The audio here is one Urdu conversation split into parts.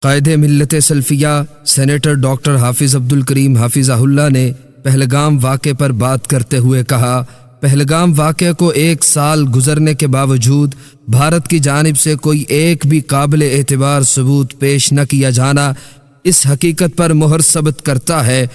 قائد ملت سلفیہ سینیٹر ڈاکٹر حافظ عبدالکریم حفظہ اللہ نے پہلگام واقعے پر بات کرتے ہوئے کہا، پہلگام واقعے کو 1 سال گزرنے کے باوجود بھارت کی جانب سے کوئی ایک بھی قابل اعتبار ثبوت پیش نہ کیا جانا اس حقیقت پر مہر ثبت کرتا ہے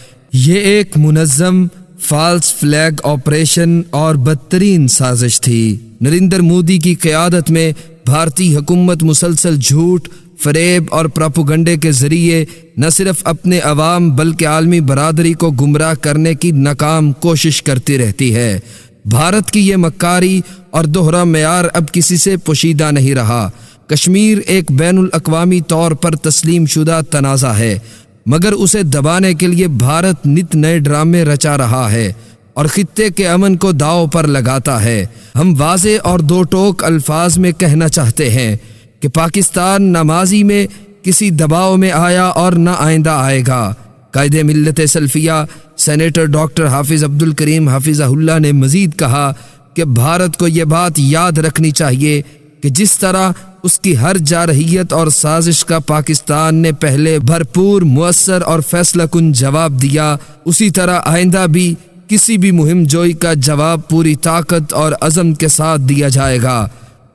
یہ ایک منظم فالس فلیگ آپریشن اور بدترین سازش تھی۔ نریندر مودی کی قیادت میں بھارتی حکومت مسلسل جھوٹ، فریب اور پراپوگنڈے کے ذریعے نہ صرف اپنے عوام بلکہ عالمی برادری کو گمراہ کرنے کی ناکام کوشش کرتی رہتی ہے۔ بھارت کی یہ مکاری اور دوہرا معیار اب کسی سے پوشیدہ نہیں رہا۔ کشمیر ایک بین الاقوامی طور پر تسلیم شدہ تنازع ہے، مگر اسے دبانے کے لیے بھارت نت نئے ڈرامے رچا رہا ہے اور خطے کے امن کو داؤ پر لگاتا ہے۔ ہم واضح اور دو ٹوک الفاظ میں کہنا چاہتے ہیں کہ پاکستان نہ ماضی میں کسی دباؤ میں آیا اور نہ آئندہ آئے گا۔ قائد ملت سلفیہ سینیٹر ڈاکٹر حافظ عبدالکریم حفظہ اللہ نے مزید کہا کہ بھارت کو یہ بات یاد رکھنی چاہیے کہ جس طرح اس کی ہر جارحیت اور سازش کا پاکستان نے پہلے بھرپور، مؤثر اور فیصلہ کن جواب دیا، اسی طرح آئندہ بھی کسی بھی مہم جوئی کا جواب پوری طاقت اور عزم کے ساتھ دیا جائے گا۔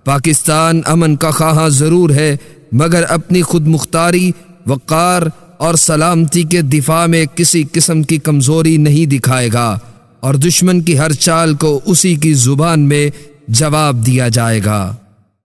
پاکستان امن کا خواہاں ضرور ہے، مگر اپنی خود مختاری، وقار اور سلامتی کے دفاع میں کسی قسم کی کمزوری نہیں دکھائے گا اور دشمن کی ہر چال کو اسی کی زبان میں جواب دیا جائے گا۔